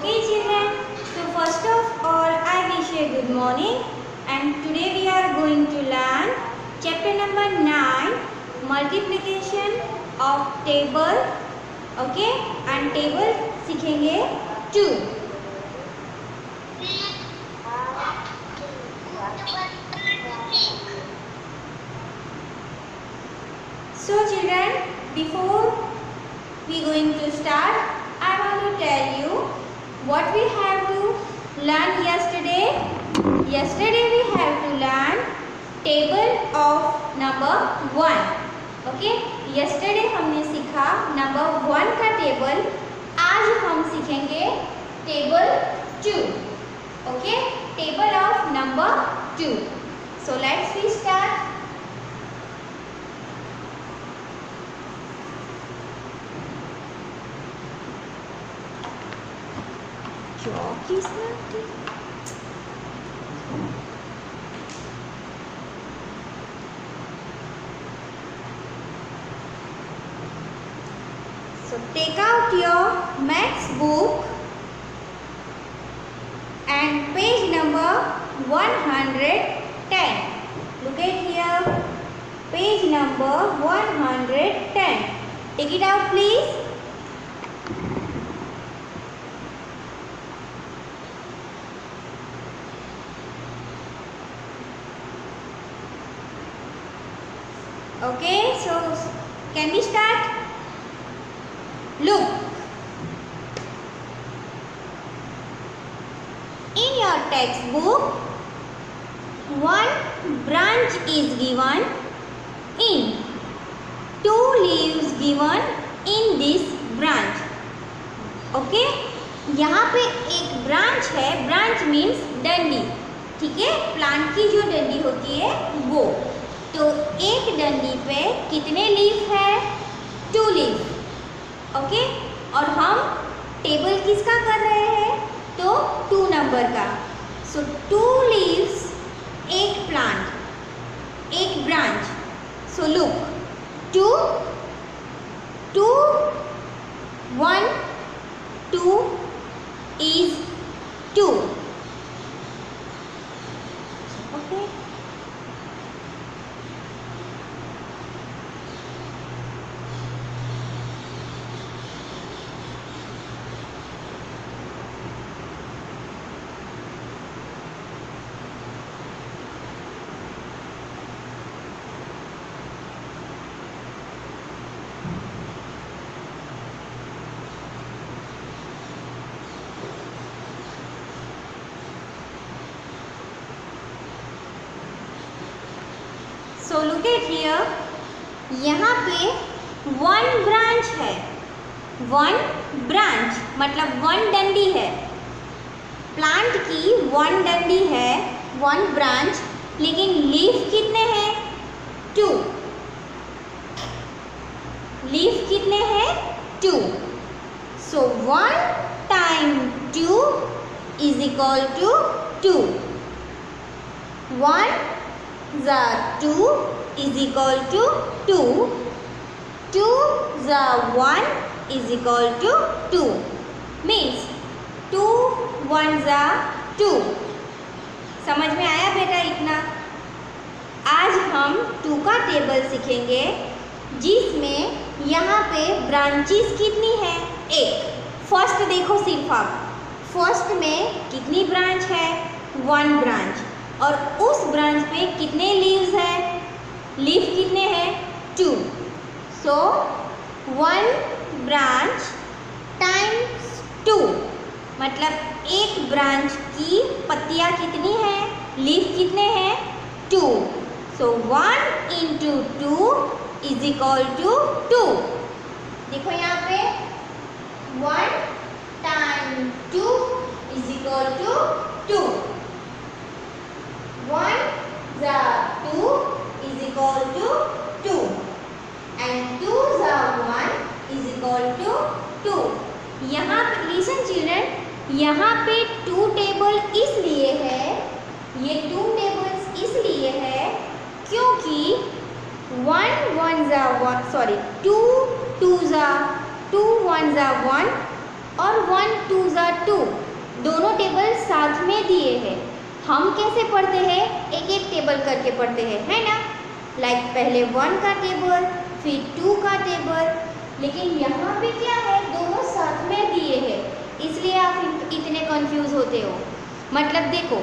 Okay children, so first of all I wish you a good morning and today we are going to learn chapter number 9 multiplication of table. Okay, and table सीखेंगे 2. So children, before we going to start, I want to tell you what we have to learn yesterday. Yesterday we have to learn table of number 1. Okay, yesterday हमने सीखा number 1 का table. आज हम सीखेंगे table 2. Okay, table of number 2. So let's we start. Chalk is not there. So take out your maths book and page number 110. Look at here, page number 110. Take it out please. Okay, so can we start? Look, in your textbook, one branch is given in, two leaves given in this branch. Okay, यहाँ पे एक branch है, branch means डंडी. ठीक है, plant की जो डंडी होती है वो. तो एक डंडी पे कितने लीफ है? 2 लीफ. ओके, और हम टेबल किसका कर रहे हैं? तो 2 नंबर का. सो 2 लीव्स, एक प्लांट, एक branch. So look, 2 2 1 2 is 2. Okay, so look at here, यहाँ पे 1 ब्रांच है. 1 ब्रांच मतलब 1 डंडी है. प्लांट की 1 डंडी है, 1 ब्रांच. लेकिन लीफ कितने हैं? 2. लीफ कितने हैं? 2. So 1 time 2 is equal to 2. 1 the 2 is equal to 2. 2 the 1 is equal to 2. Means 2 1 the 2. समझ में आया बेटा इतना? आज हम 2 का टेबल सीखेंगे जिसमें यहाँ पे ब्रांचेस कितनी है? 1. फर्स्ट देखो सिर्फ आप, फर्स्ट में कितनी ब्रांच है? 1 ब्रांच. और उस ब्रांच पे कितने लीव्स है? लीफ कितने हैं? 2. सो 1 ब्रांच टाइम्स 2 मतलब एक ब्रांच की पत्तियां कितनी हैं? लीफ कितने हैं? 2. So 1 into 2 is equal to 2. देखो यहाँ पे 1 time 2 is equal to 2. 1 the 2 is equal to 2 and 2 the 1 is equal to 2. यहाँ पे listen children, यहाँ पे 2 टेबल इसलिए है, ये 2 टेबल्स इसलिए है क्योंकि 1 1 the 1 sorry 2 2 the 2 1 the 1 और 1 2 ज़ा 2 दोनों टेबल साथ में दिए हैं। हम कैसे पढ़ते हैं, एक एक टेबल करके पढ़ते हैं, है ना। लाइक पहले 1 का टेबल, फिर 2 का टेबल, लेकिन यहाँ पे क्या है, दोनों साथ में दिए हैं, इसलिए आप इतने कंफ्यूज होते हो। मतलब देखो,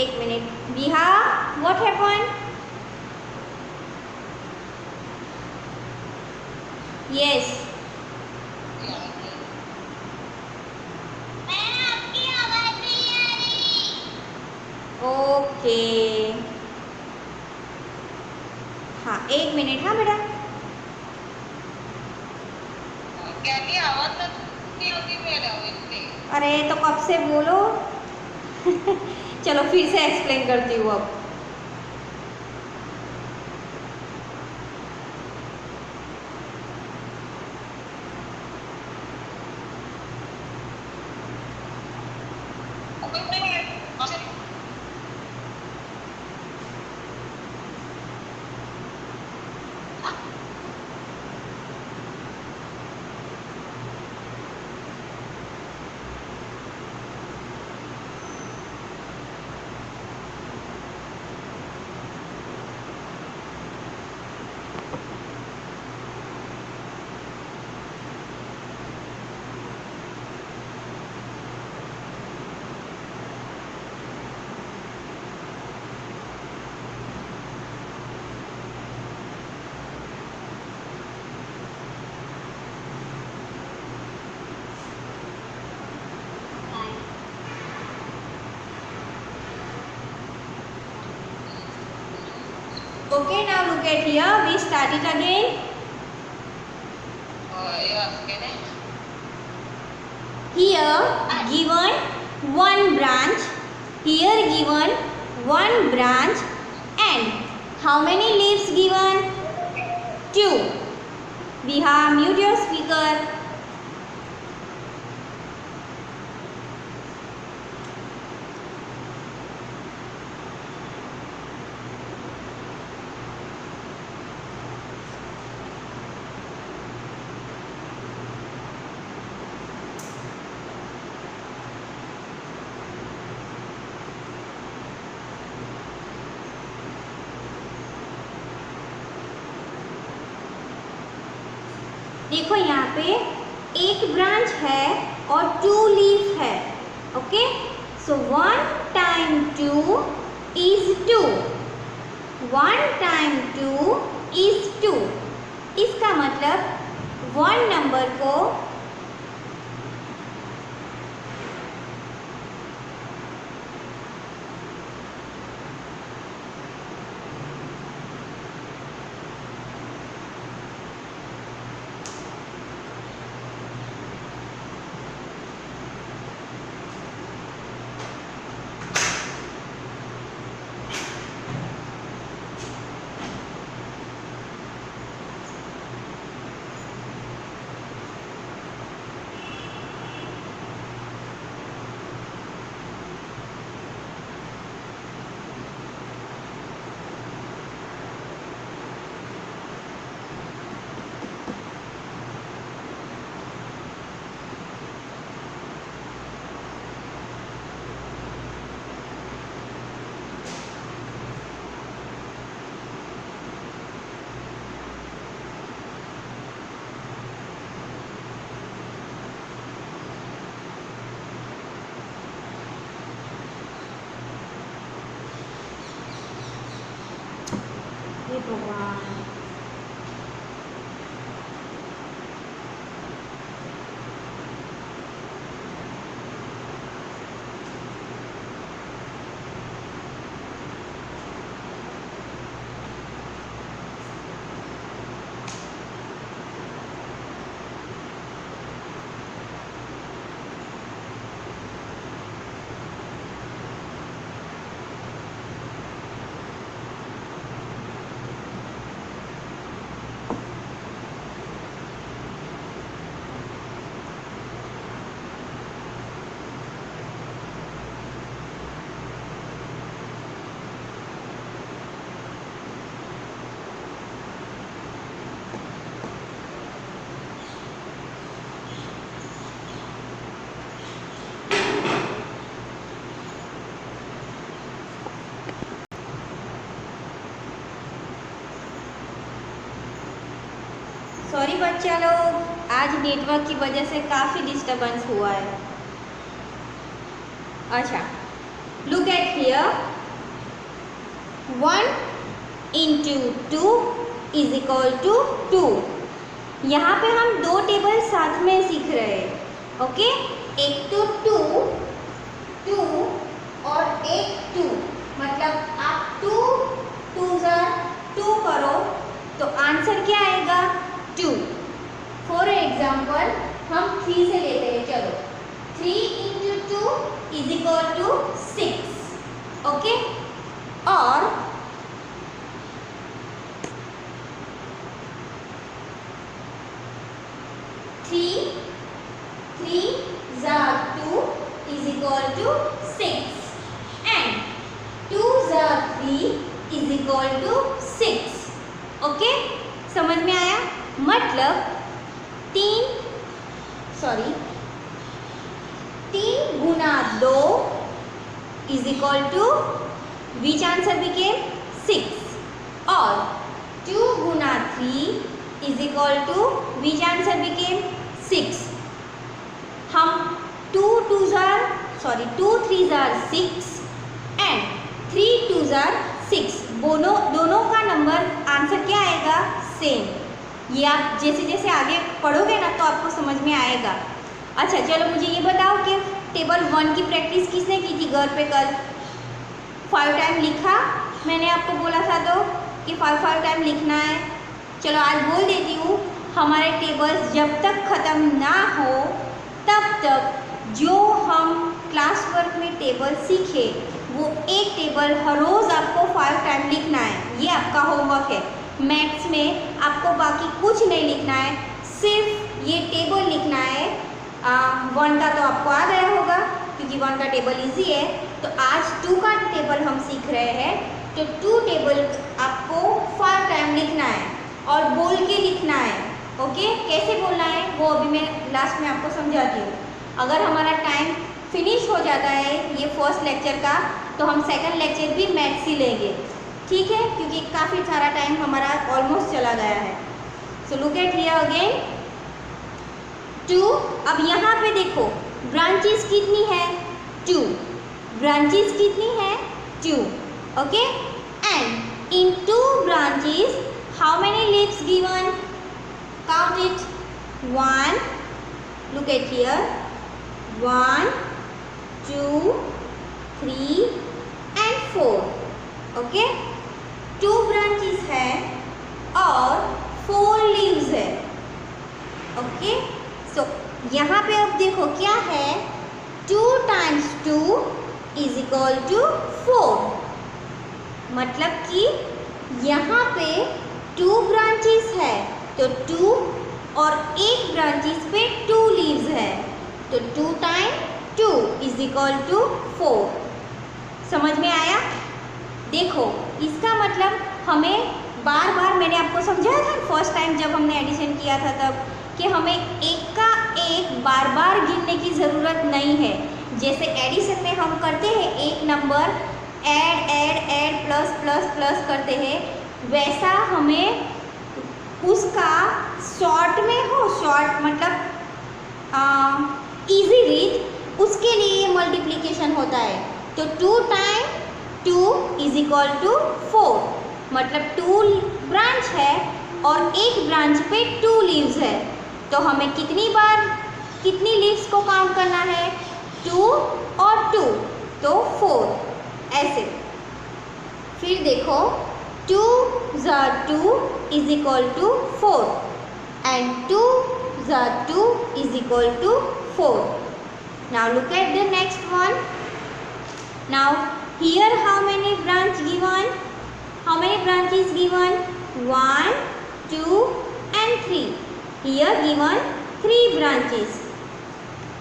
एक मिनट, विहा व्हाट हैपन? यस, आपकी आवाज नहीं आ रही। ओके, हाँ एक मिनट, हाँ बेटा। क्या की आवाज नहीं होती मेरा वैसे। अरे तो कब से बोलो। चलो फिर से एक्सप्लेन करती हूँ अब। Okay, now look at here. We start it again. Here given one branch. Here given one branch, and how many leaves given? 2. Viha, mute your speaker. देखो यहाँ पे एक ब्रांच है और 2 लीफ है। Okay, so 1 time 2 is 2। 1 time 2 is 2। इसका मतलब 1 number को भगवान सॉरी बच्चा लोग, आज नेटवर्क की वजह से काफ़ी डिस्टरबेंस हुआ है। अच्छा, look at here, 1 into 2 is equal to 2। यहाँ पे हम दो टेबल साथ में सीख रहे हैं, ओके। एक तो 2 और एक 2, मतलब आप 2 करो तो आंसर क्या आएगा 2। फॉर एग्जाम्पल हम 3 से लेते हैं, चलो 3 into 2 is equal to 6, okay. और 3 जा 2 is equal to 6 and 2 जा 3 is equal to 6, ओके। समझ में आया? मतलब 3 गुना 2 is equal to which answer became 6 और 2 गुना 3 is equal to which answer became 6। हम 2 3 जार 6 एंड 3 2 जार 6, दोनों का नंबर आंसर क्या आएगा सेम। ये आप जैसे जैसे आगे पढ़ोगे ना तो आपको समझ में आएगा। अच्छा चलो मुझे ये बताओ कि टेबल 1 की प्रैक्टिस किसने की थी घर पे कल? 5 टाइम लिखा? मैंने आपको बोला था तो कि 5 टाइम लिखना है। चलो आज बोल देती हूँ, हमारे टेबल्स जब तक ख़त्म ना हो तब तक जो हम क्लास वर्क में टेबल सीखे वो एक टेबल हर रोज़ आपको 5 टाइम लिखना है। ये आपका होमवर्क है। मैथ्स में आपको बाकी कुछ नहीं लिखना है, सिर्फ ये टेबल लिखना है। 1 का तो आपको आ गया होगा क्योंकि 1 का टेबल इजी है। तो आज 2 का टेबल हम सीख रहे हैं, तो 2 टेबल आपको 5 टाइम लिखना है और बोल के लिखना है, ओके। कैसे बोलना है वो अभी मैं लास्ट में आपको समझाती हूँ। अगर हमारा टाइम फिनिश हो जाता है ये फर्स्ट लेक्चर का तो हम सेकंड लेक्चर भी मैथ्स ही लेंगे, ठीक है, क्योंकि काफ़ी सारा टाइम हमारा ऑलमोस्ट चला गया है। So look at here again 2। अब यहाँ पे देखो ब्रांचेस कितनी है 2, ब्रांचेस कितनी है 2, okay. And in 2 branches how many leaves given? Count it. 1, look at here, 1 2 3 and 4, okay। 2 branches है और 4 leaves है, ओके। सो यहाँ पे अब देखो क्या है, 2 times 2 is equal to 4, मतलब कि यहाँ पे 2 branches है तो 2 और एक ब्रांचेस पे 2 लीव्स है तो 2 टाइम 2 इज इक्वल टू 4। समझ में आया? देखो इसका मतलब हमें बार बार, मैंने आपको समझाया था फर्स्ट टाइम जब हमने एडिशन किया था तब, कि हमें एक का एक बार बार गिनने की ज़रूरत नहीं है। जैसे एडिशन में हम करते हैं एक number add plus plus plus करते हैं, वैसा हमें उसका शॉर्ट में हो, शॉर्ट मतलब इजी रीड, उसके लिए मल्टीप्लिकेशन होता है। तो 2 टाइम 2 इज इक्वल टू 4, मतलब 2 ब्रांच है और एक ब्रांच पे 2 लीव्स है तो हमें कितनी लीव्स को काउंट करना है 2 और 2 तो 4 ऐसे। फिर देखो 2 जा 2 is equal to 4 and 2 जा 2 is equal to 4. Now look at the next one. Now here how many branch given? How many branches given? 1, 2 and 3. Here given 3 branches.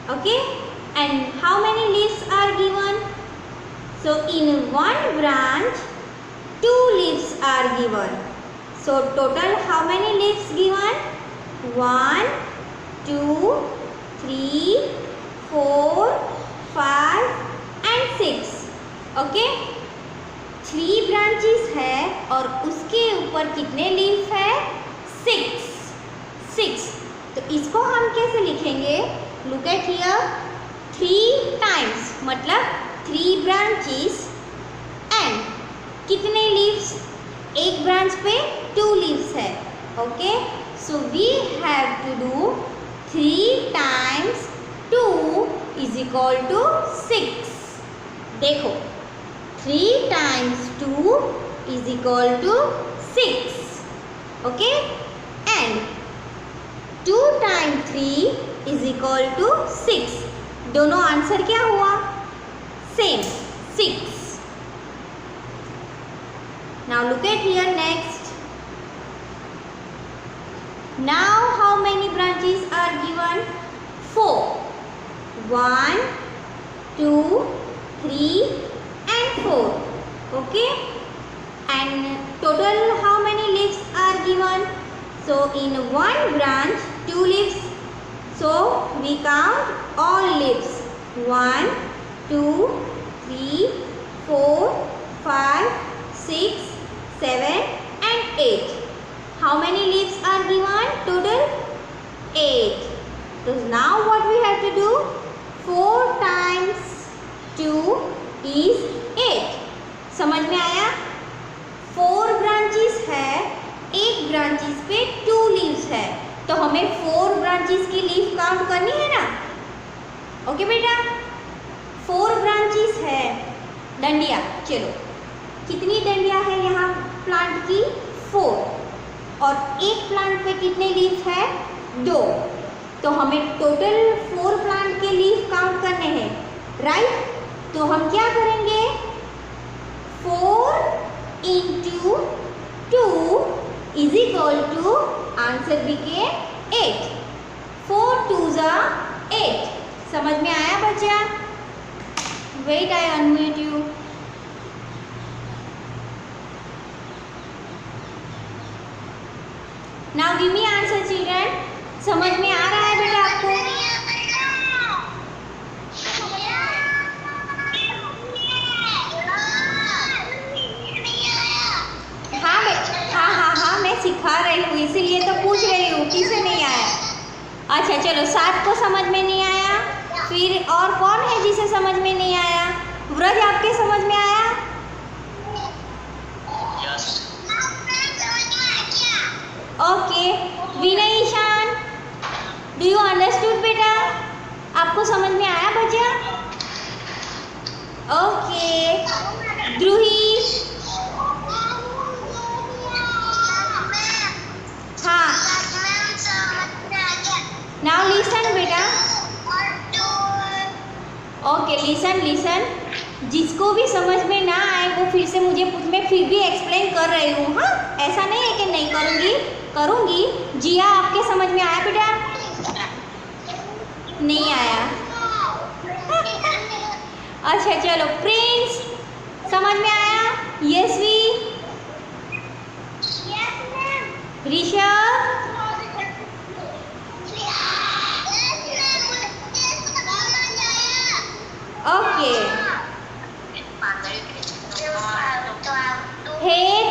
Okay, and how many leaves are given? So in one branch 2 leaves are given. So total how many leaves given? 1, 2, 3, 4, 5 and 6. Okay, 3 branches है और उसके ऊपर कितने leaf है? 6 6। तो इसको हम कैसे लिखेंगे? लुक एट हियर, 3 टाइम्स मतलब 3 ब्रांचेस एंड कितने लीव्स? एक ब्रांच पे 2 लीव्स है। Okay, so we have to do 3 times 2 is equal to 6। देखो 3 times 2 is equal to 6। Okay, and 2 times 3 is equal to 6। दोनों आंसर क्या हुआ? Same, 6। Now look at here next. Now how many branches are given? 4। 1, 2, 3 and 4. Okay, and total how many leaves are given? So in one branch 2 leaves, so we count all leaves. 1, 2, 3, 4, 5, 6, 7 and 8. How many leaves are given? Total 8. So now what we have to do? 4 times 2 is 8. समझ में आया? 4 branches है, एक branches पे 2 leaves है, तो हमें 4 branches की लीफ काउंट करनी है ना। ओके बेटा, 4 ब्रांचेस है, डंडिया। चलो, कितनी डंडिया है यहाँ प्लांट की? 4। और एक प्लांट पे कितने लीफ है? 2। तो हमें टोटल 4 प्लांट के लीफ काउंट करने हैं, राइट? तो हम क्या करेंगे? 4 into 2 is equal to answer became 8। 4 2s are 8। समझ में आया बच्चा? Wait, I unmute you. Now give me answer children. समझ में आ रहा है बेटा आपको? हाँ, मैं सिखा रही हूँ, इसीलिए तो पूछ रही हूँ किसे नहीं आया। अच्छा चलो, 7 को समझ में नहीं आया, फिर और कौन है जिसे समझ में नहीं आया? व्रज, आपके समझ में आया? Okay, Vinay, Ishan, do you understood बेटा? आपको समझ में आया बच्चा? ओके, ध्रुही, हाँ, नाउ लिसन बेटा। ओके, लिसन, जिसको भी समझ में ना आए वो फिर से मुझे पूछ, मैं फिर भी एक्सप्लेन कर रही हूँ। हाँ, ऐसा नहीं है कि नहीं करूँगी। जिया, आपके समझ में आया बेटा? नहीं आया? अच्छा चलो, प्रिंस, समझ में आया? Yashvi, Rishabh, okay, head,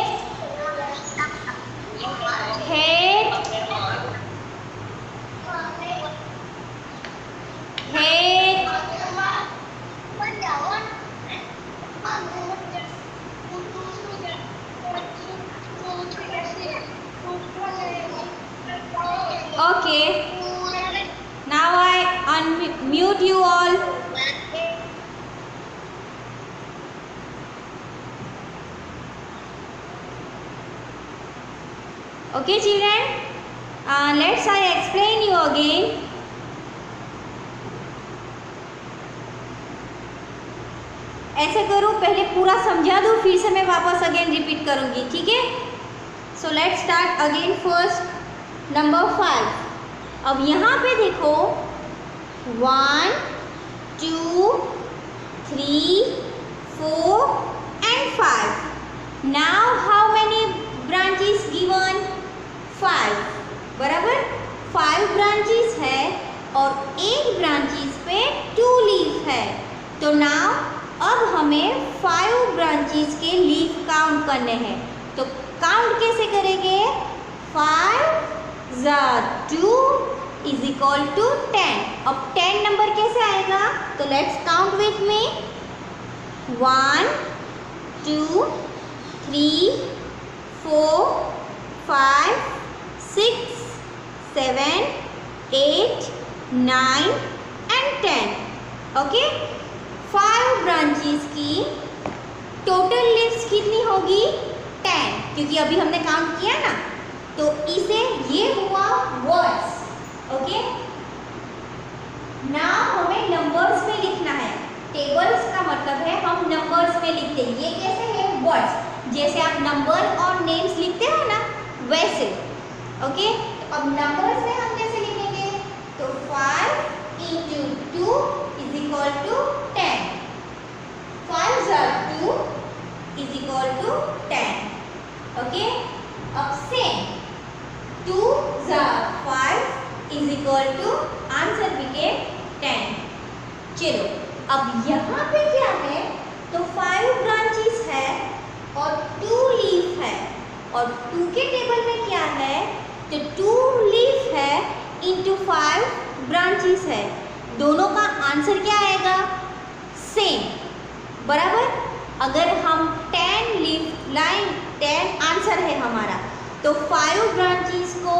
okay, now I unmute you all. Okay children, let's I explain you again. ऐसे करो, पहले पूरा समझा दो, फिर से मैं वापस अगेन रिपीट करूँगी, ठीक है? So let's start again first number 5। अब यहाँ पे देखो 1 2 3 4 and 5। Now how many branches given? 5, बराबर। 5 ब्रांचेस है और एक ब्रांचेस पे 2 लीफ है। तो नाउ अब हमें 5 ब्रांचेस के लीफ काउंट करने हैं। तो काउंट कैसे करेंगे? 5 ज़ा 2 इज इक्वल टू 10। अब 10 नंबर कैसे आएगा? तो let's count with me. 1 2 3 4 5 6 7 8 9 and 10। Okay, 5 branches की टोटल लीव्स कितनी होगी? 10, क्योंकि अभी हमने काउंट किया ना, तो इसे ये हुआ वर्ड्स। ओके, नाउ हमें नंबर्स में लिखना है। टेबल्स का मतलब है हम नंबर्स में लिखते हैं। ये कैसे है? वर्ड्स, जैसे आप नंबर और नेम्स लिखते हो ना, वैसे। ओके, तो अब नंबर्स में हम कैसे लिखेंगे? तो 5 into 2 is equal to 10। 5 are 2 is equal to 10। Okay, अब same 2 are 5 is equal to answer became 10। चलो, अब यहाँ पे क्या है? तो 5 ब्रांचेस है और 2 लीफ है, और 2 के टेबल में क्या है? तो 2 लीफ है इंटू 5 ब्रांचेस है। दोनों का आंसर क्या आएगा? सेम, बराबर। अगर हम 10 लीफ लाइन 10 आंसर है हमारा, तो 5 ब्रांचेस को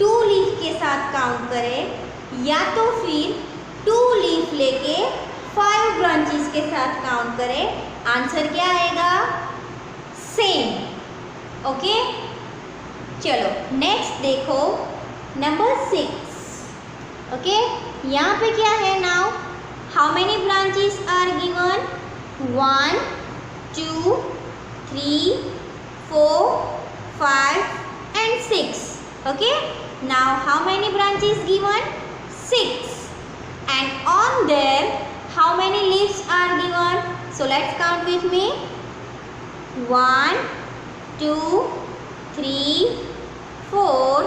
2 लीफ के साथ काउंट करें, या तो फिर 2 लीफ लेके 5 ब्रांचेस के साथ काउंट करें, आंसर क्या आएगा? सेम। ओके, चलो नेक्स्ट देखो, नंबर 6। ओके, यहाँ पे क्या है? Now how many branches are given? 1 2 3 4 5 and 6। okay, now how many branches given? 6, and on there how many leaves are given? So let's count with me. 1 2 3 4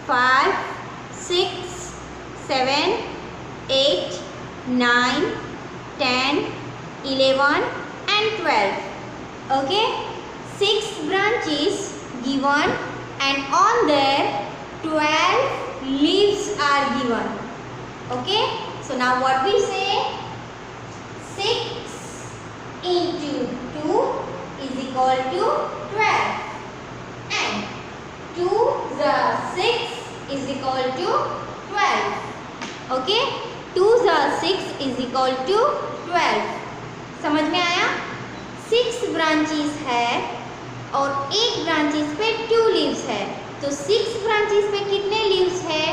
5 6 7 8 9 10 11 and 12. Okay, 6 branches given, and on there 12 leaves are given. Okay, so now what we say? 6 into 2 is equal to 12, and 2 the 6 is equal to 12. Okay, 2 the 6 is equal to 12. समझ में आया? 6 branches है और एक branches पे 2 leaves है, तो 6 branches पे कितने लीव्स है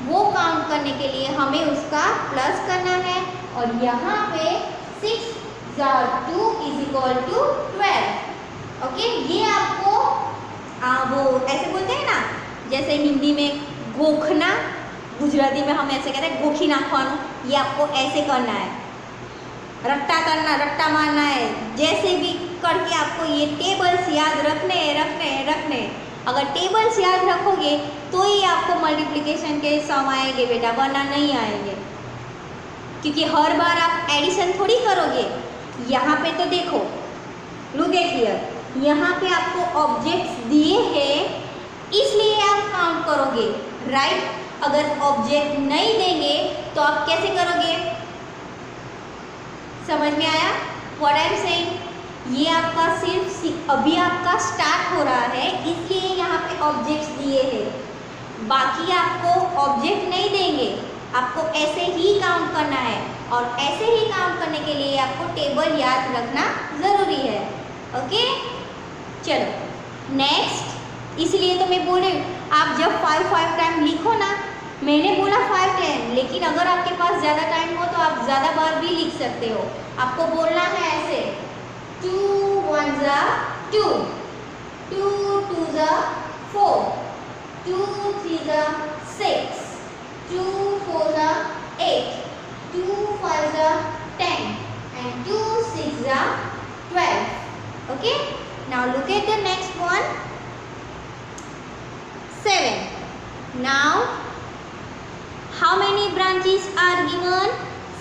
वो काउंट करने के लिए हमें उसका प्लस करना है, और यहाँ पे 6 2 is equal to 12। ओके, ये आपको वो ऐसे बोलते हैं ना, जैसे हिंदी में गोखना, गुजराती में हम ऐसे कहते हैं गोखी नाखवानु, ये आपको ऐसे करना है, रट्टा करना, रट्टा मारना है, जैसे भी करके आपको ये टेबल्स याद रखने। अगर टेबल्स याद रखोगे तो ही आपको मल्टीप्लिकेशन के सम आएंगे बेटा, वरना नहीं आएंगे, क्योंकि हर बार आप एडिशन थोड़ी करोगे। यहाँ पे तो देखो, लुक एट हियर, यहाँ पे आपको ऑब्जेक्ट्स दिए हैं इसलिए आप काउंट करोगे, राइट? अगर ऑब्जेक्ट नहीं देंगे तो आप कैसे करोगे? समझ में आया व्हाट आई एम सेइंग? ये आपका सिर्फ अभी आपका स्टार्ट हो रहा है, इसलिए यहाँ पे ऑब्जेक्ट्स दिए हैं, बाकी आपको ऑब्जेक्ट नहीं देंगे, आपको ऐसे ही काउंट करना है, और ऐसे ही काउंट करने के लिए आपको टेबल याद रखना ज़रूरी है। ओके, चलो नेक्स्ट, इसलिए तो मैं बोल रही हूँ आप जब 5 टाइम लिखो ना, मैंने बोला 5 टाइम, लेकिन अगर आपके पास ज़्यादा टाइम हो तो आप ज़्यादा बार भी लिख सकते हो। आपको बोलना है ऐसे, 2 1 2, 2 2 4, 2 3 6, 2 4 8, 2 5 10, and 2 6 12. Okay, now look at the next one, 7. Now how many branches are given?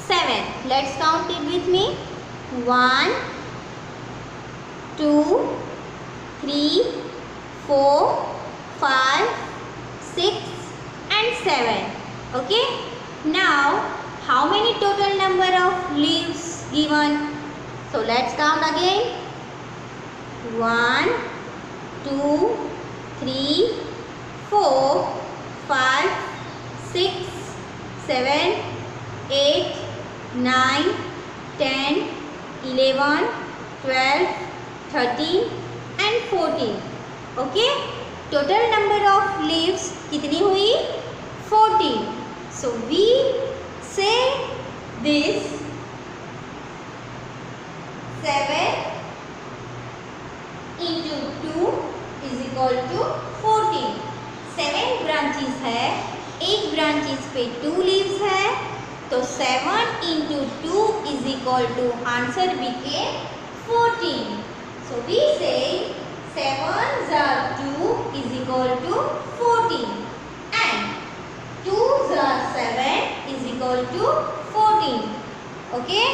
7. Let's count it with me. 1 2 3 4 5 6 and 7. Okay. Now how many total number of leaves given? So let's count again. 1, 2, 3, 4, 5, 6, 7, 8, 9, 10, 11, 12, 13 and 14. Okay. Total number of leaves कितनी हुई? 14. So we say this 7 into 2 is equal to 14. 7 branches है, एक branches पे 2 leaves है, तो 7 into 2 is equal to answer became 14. So we say 7s are 2 is equal to 14 and 2s are 7 is equal to 14. Okay.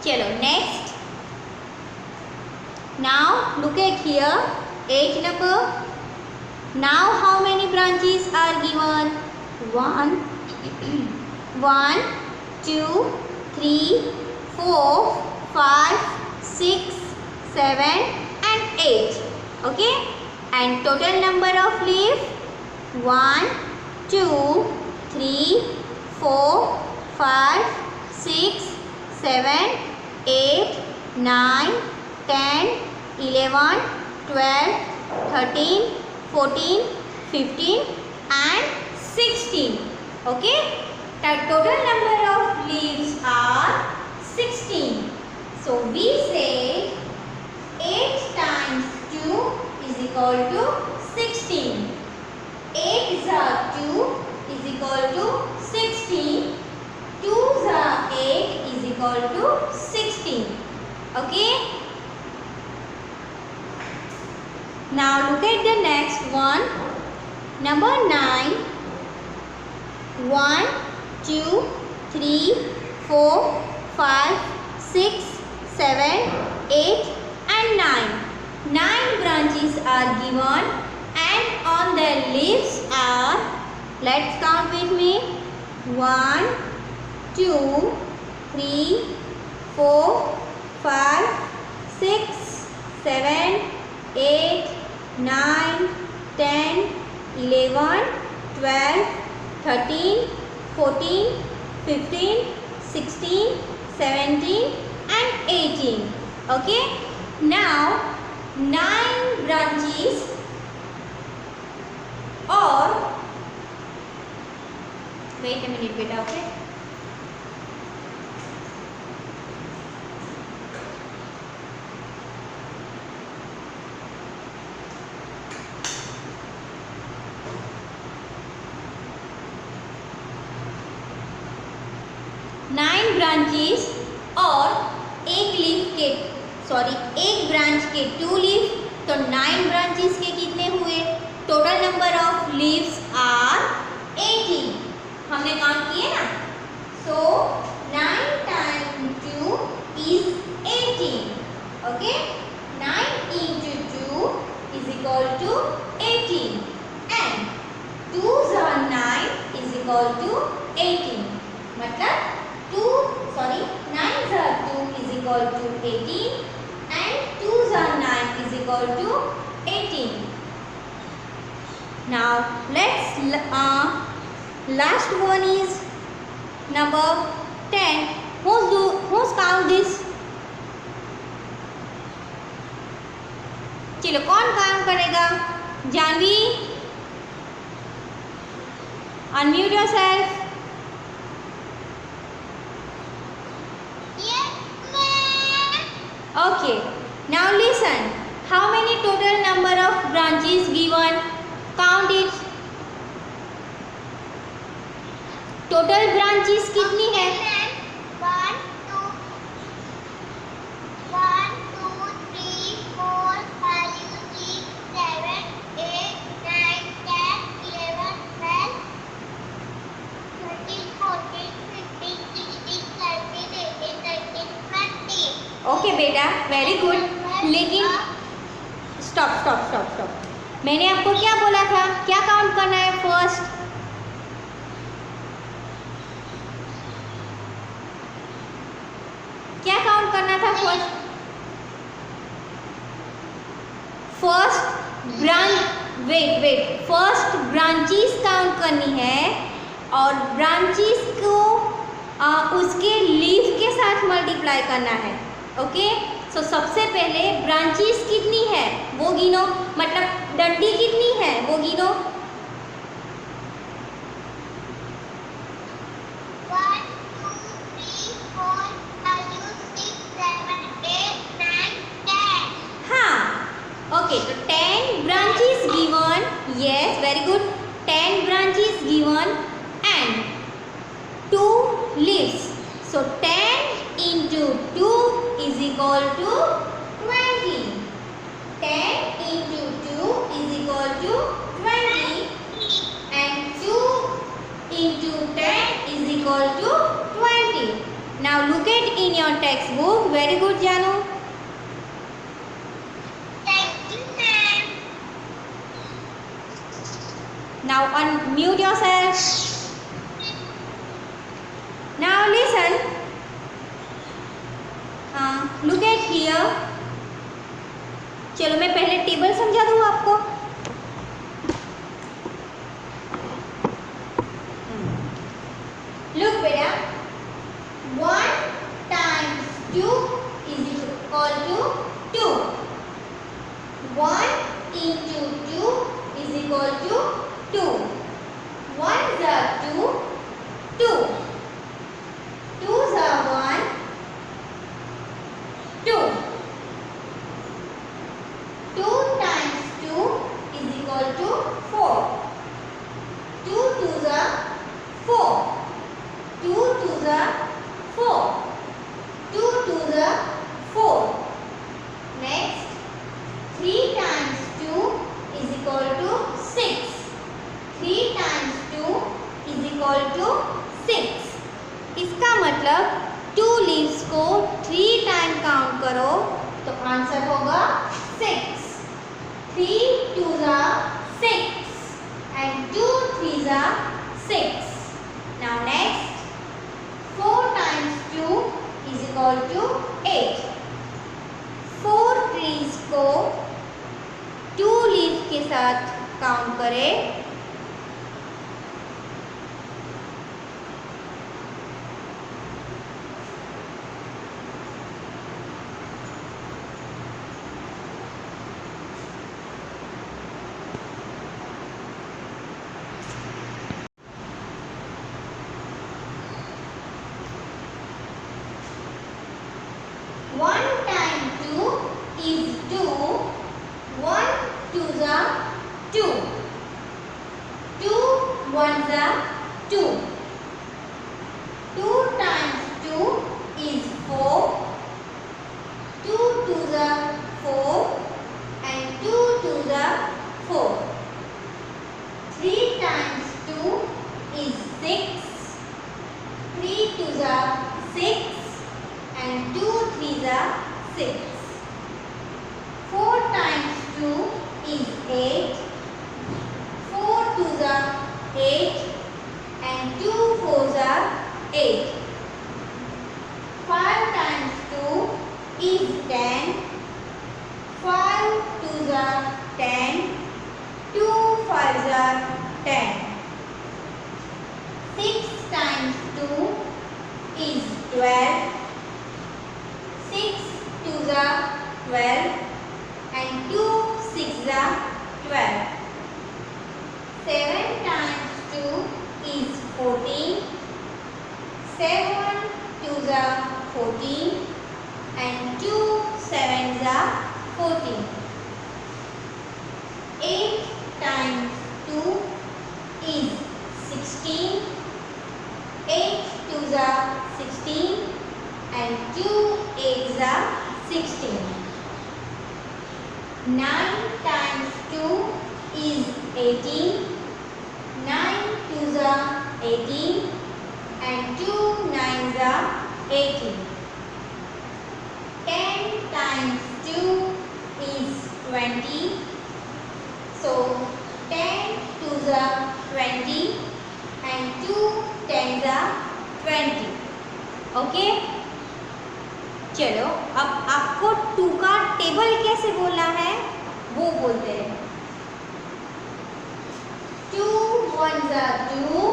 चलो next. Now look at here 8 number. Now how many branches are given? 1, 1, 2, 3, 4, 5, 6, 7 and 8. Okay. And total number of leaves? 1, 2, 3, 4, 5, 6, 7, 8, 9, 10, 11, 12, 13, 14, 15 and 16. Okay. The total number of leaves are 16. So we say 8 times 2 is equal to 16. 8s are 2 is equal to 16. 2s are 8 is equal to 16. Okay. Now look at the next one. Number 9. 1, 2, 3, 4, 5, 6, 7, 8 and 9. 9 branches are given and on their leaves are, let's count with me, 1, 2, 3, 4, 5, 6, 7, 8, 9, 10, 11, 12, 13, 14, 15, 16, 17 and 18. Okay. Now 9 branches or wait a minute beta. Okay. Branches और एक branch के 2 leaf, तो 9 branches के कितने हुए? Total number of leaves are 18. हमने count किए ना. So 9 times 2 is 18. Okay. 9 into 2 is equal to 18 and 2s are 9 is equal to 18. मतलब 9s are 2 is equal to 18 and 2s are 9 is equal to 18. Now let's last one is number 10. Who's count this? चलो कौन count करेगा? Janvi, unmute yourself. Okay, now listen. How many total number of branches given? Count it. Total branches कितनी है? 1, 2, 3, 4, 5, 6, 7, 8, 9, 10, 11, 12, 13, 14, 15, 16, 17, 18, 19, 20. Okay बेटा, very good. लेकिन stop. मैंने आपको क्या बोला था, क्या काउंट करना है फर्स्ट? क्या काउंट करना था first? First branch, wait, first branches count करनी है और ब्रांचेस को उसके लीफ के साथ मल्टीप्लाई करना है। ओके, सो सबसे पहले ब्रांचेस कितनी है वो गिनो, मतलब डंडी कितनी है वो गिनो। 1, 2, 3, 4, 5, 6, 7, 8, 9, 10. हाँ, ओके, तो 10 branches given, yes, very good, 10 branches given and 2 leaves. So 10 into 2 is equal to 20. 10 into 2 is equal to 20 and 2 into 10 is equal to 20. Now look at in your textbook. Very good, Janu. Thank you, ma'am. Now unmute yourself. Now listen. Look at here. चलो मैं पहले table समझा दूँ आपको। Look बेटा, 1 times 2 is equal to 2. 1 into 2 is equal to 2. 1 is 2, 2. 2 is 1, 2. 2 times 2 is equal to 4. 2 2s are 4. 2 2s are 4. 2 2s are 4. Next, 3 times 2 is equal to 6. 3 times 2 is equal to 6. इसका मतलब 2 leaves को 3 time count करो तो answer होगा 6. 3 2s are 6 and 2 3s are 6. Now next, 4 times 2 is equal to 8. 4 trees को 2 leaf के साथ count करें। One time 2 is 2. 1 2s are 2. 2 1s are 2. 2 times 2 is 4. 2 2s are 4 and 2 2s are 4. 3 times 2 is 6. 3 2s are 6 and 2 3s are 6. 4 times 2 is 8. 4 2s are 8 and 2 4s are 8. 5 times 2 is 10. 5 2s are 10. 2 5s are 10. 6 times 2 is 12. 6 2s are 12 and 2 6s are 12. 7 times 2 is 14. 7 2s are 14 and 2 7s are 14. 8 times 2 is 16. 8 2s are 16 and 2 8s are 16. 9 times 2 is 18. 9 2s are 18 and 2 9s are 18. 10 times 2 is 20. So twos are 20 and 2 tens are 20. Okay, चलो अब आपको 2 का table कैसे बोलना है वो बोलते हैं. 2 ones are 2.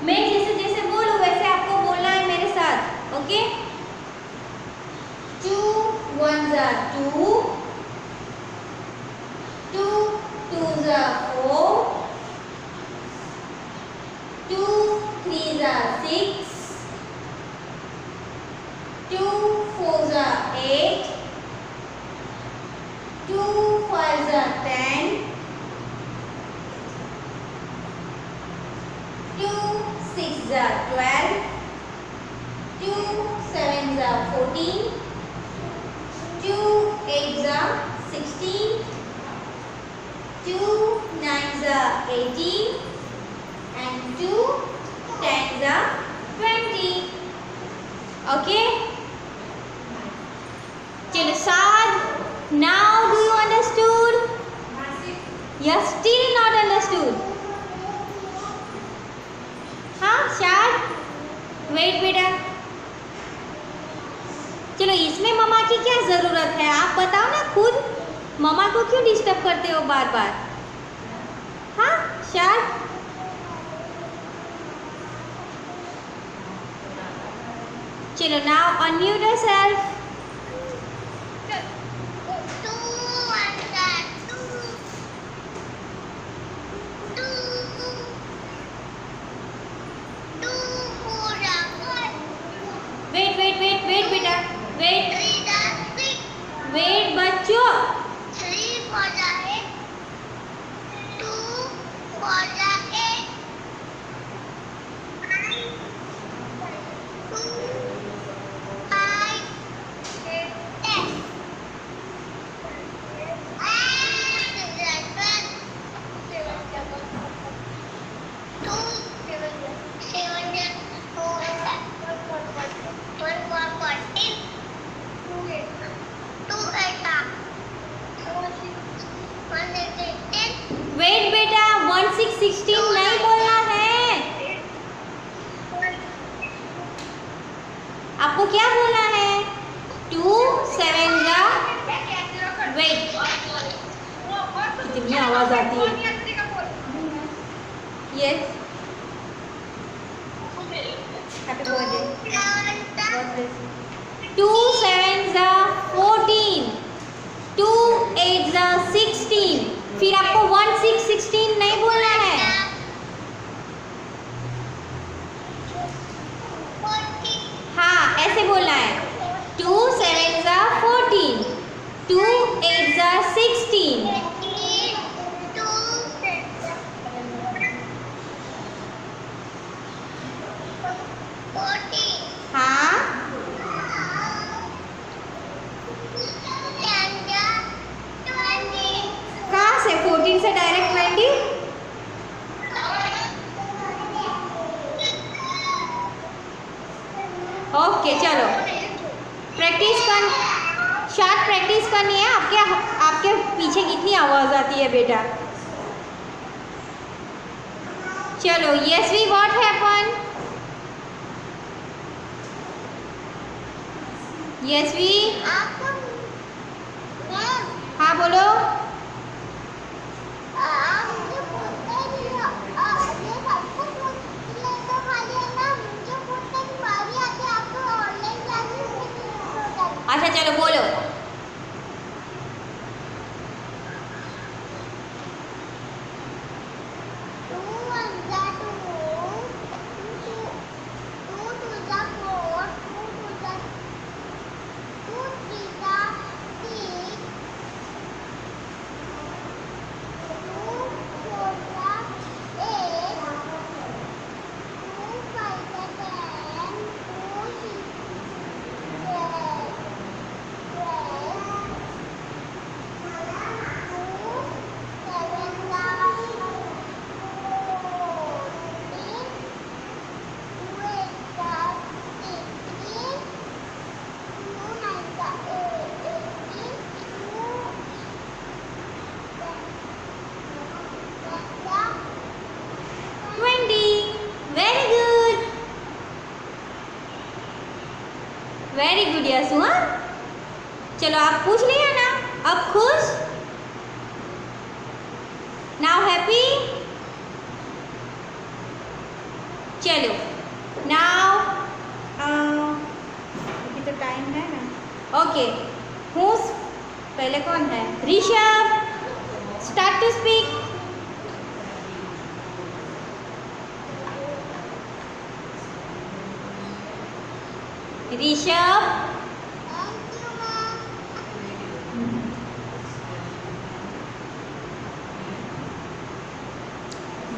मैं जैसे जैसे बोलूँ वैसे आपको बोलना है मेरे साथ. Okay, 2 ones are 2. 2 twos are 4. 2 threes are 6. 2 fours are 8. 2 fives are 10. 2 sixes are 12. 2 sevens are 14. 2 eights are 16. 2 nines are 18. And 2 tens are 20. Okay? Chalo, Saad, now do you understood? You are still not understood. हाँ शाद, wait बेटा. चलो, इसमें मम्मा की क्या ज़रूरत है आप बताओ ना खुद. मम्मा को क्यों डिस्टर्ब करते हो बार बार? हाँ शाद, चलो now unmute yourself. 2 ones are 2. 2 fours are 4. Wait बेटा, wait 3 are 6. बच्चों. 3 fours are 8. 2 fours are 8. 2 5 10. Wait बेटा, 1 6 16 नहीं बोलना है. आपको क्या बोलना है? 2 7 जा. वेट, कितनी आवाज आती है. Yes, happy birthday. 2 7 जा 14. 2 8 जा 16. फिर आपको 1 6 16 नहीं बोलना है. हाँ, ऐसे बोलना है. 2 7 जा 14. 2 8 जा 16. हाँ, कहाँ से 14 से डायरेक्ट 20? ओके, चलो प्रैक्टिस करनी है. आपके पीछे कितनी आवाज आती है बेटा. चलो, यशवी, व्हाट हैपन? यशवी, हाँ बोलो. अच्छा चलो बोलो. Very good Yashu. हाँ चलो आप पूछ लिया ना, अब खुश, नाउ हैप्पी। चलो नाउ अभी तो टाइम है ना। ओके हुस पहले कौन है? Rishabh, start to speak. Rishabh, Thank you, ma'am.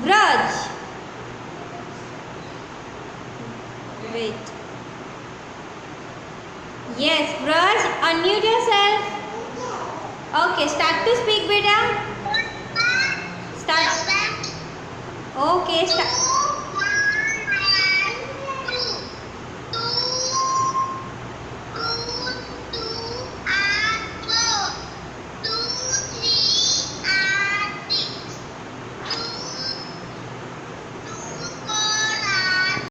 Vraj, wait, yes Vraj, unmute yourself. Okay start to speak बेटा।